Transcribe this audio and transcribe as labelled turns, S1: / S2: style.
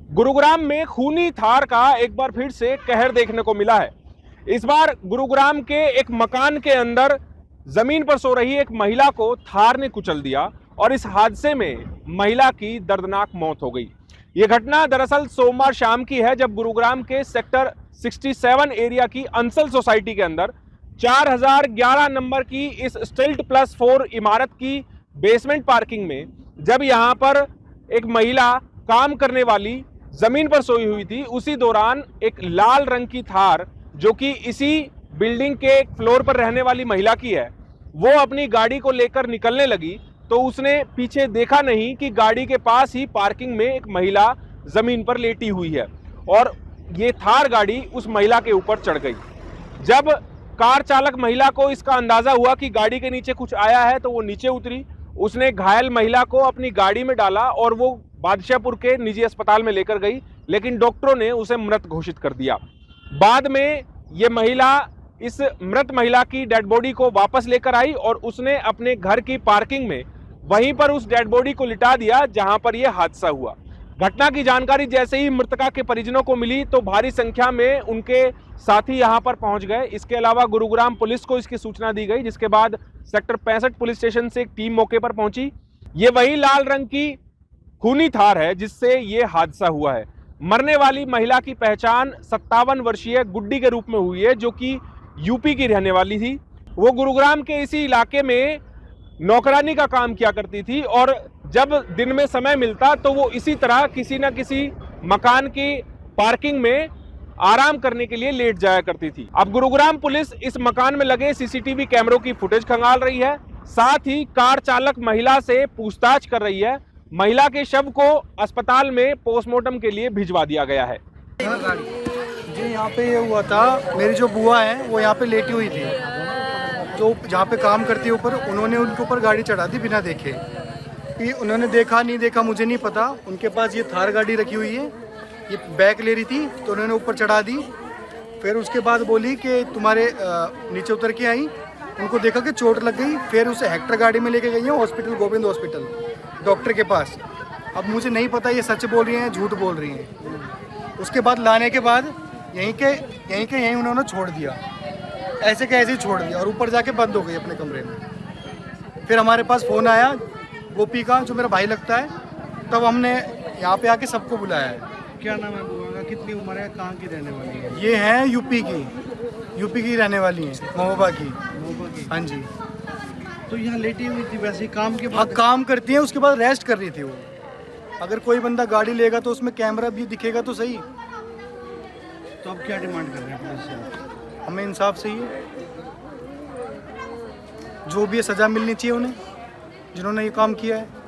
S1: गुरुग्राम में खूनी थार का एक बार फिर से कहर देखने को मिला है। इस बार गुरुग्राम के एक मकान के अंदर जमीन पर सो रही एक महिला को थार ने कुचल दिया और इस हादसे में महिला की दर्दनाक मौत हो गई। यह घटना दरअसल सोमवार शाम की है, जब गुरुग्राम के सेक्टर 67 एरिया की अंसल सोसाइटी के अंदर 4011 नंबर की इस स्टिल्ट प्लस 4 इमारत की बेसमेंट पार्किंग में जब यहां पर एक महिला काम करने वाली जमीन पर सोई हुई थी, उसी दौरान एक लाल रंग की थार जो कि इसी बिल्डिंग के एक फ्लोर पर रहने वाली महिला की है, वो अपनी गाड़ी को लेकर निकलने लगी तो उसने पीछे देखा नहीं कि गाड़ी के पास ही पार्किंग में एक महिला जमीन पर लेटी हुई है और ये थार गाड़ी उस महिला के ऊपर चढ़ गई। जब कार चालक महिला को इसका अंदाजा हुआ कि गाड़ी के नीचे कुछ आया है तो वो नीचे उतरी, उसने घायल महिला को अपनी गाड़ी में डाला और वो बादशाहपुर के निजी अस्पताल में लेकर गई, लेकिन डॉक्टरों ने उसे मृत घोषित कर दिया। बाद में ये महिला इस मृत महिला की डेड बॉडी को वापस लेकर आई और उसने अपने घर की पार्किंग में वहीं पर उस डेड बॉडी को लिटा दिया जहां पर यह हादसा हुआ। घटना की जानकारी जैसे ही मृतका के परिजनों को मिली तो भारी संख्या में उनके साथी यहां पर पहुंच गए। इसके अलावा गुरुग्राम पुलिस को इसकी सूचना दी गई, जिसके बाद सेक्टर 65 पुलिस स्टेशन से एक टीम मौके पर पहुंची। ये वही लाल रंग की खूनी थार है जिससे ये हादसा हुआ है। मरने वाली महिला की पहचान 57 वर्षीय गुड्डी के रूप में हुई है, जो कि यूपी की रहने वाली थी। वो गुरुग्राम के इसी इलाके में नौकरानी का काम किया करती थी और जब दिन में समय मिलता तो वो इसी तरह किसी न किसी मकान की पार्किंग में आराम करने के लिए लेट जाया करती थी। अब गुरुग्राम पुलिस इस मकान में लगे सीसीटीवी कैमरों की फुटेज खंगाल रही है, साथ ही कार चालक महिला से पूछताछ कर रही है। महिला के शव को अस्पताल में पोस्टमार्टम के लिए भिजवा दिया गया है।
S2: जी, यहाँ पे ये हुआ था, मेरी जो बुआ है वो यहाँ पे लेटी हुई थी, जो जहाँ पे काम करती है ऊपर, उन्होंने उनके ऊपर गाड़ी चढ़ा दी बिना देखे कि उन्होंने देखा नहीं देखा मुझे नहीं पता। उनके पास ये थार गाड़ी रखी हुई है, ये बैक ले रही थी तो उन्होंने ऊपर चढ़ा दी। फिर उसके बाद बोली कि तुम्हारे नीचे उतर के आई, उनको देखा कि चोट लग गई। फिर उसे हेक्टर गाड़ी में लेके गई है हॉस्पिटल, गोविंद हॉस्पिटल, डॉक्टर के पास। अब मुझे नहीं पता ये सच बोल रही हैं झूठ बोल रही हैं। उसके बाद लाने के बाद यहीं उन्होंने छोड़ दिया, ऐसे के ऐसे ही छोड़ दिया और ऊपर जाके बंद हो गई अपने कमरे में। फिर हमारे पास फ़ोन आया गोपी का, जो मेरा भाई लगता है, तब हमने यहाँ पे आके सबको बुलाया है।
S3: क्या नाम है बुआ का, कितनी उम्र है, कहाँ की रहने वाली है?
S2: ये हैं यूपी की रहने वाली हैं, महोबा की। हाँ जी।
S3: तो यहाँ लेटी हुई थी, वैसे काम के
S2: बाद काम करती हैं, उसके बाद रेस्ट कर रही थी वो। अगर कोई बंदा गाड़ी लेगा तो उसमें कैमरा भी दिखेगा तो सही।
S3: तो अब क्या डिमांड कर रहे हैं पुलिस से?
S2: हमें इंसाफ चाहिए, जो भी है सज़ा मिलनी चाहिए उन्हें जिन्होंने ये काम किया है।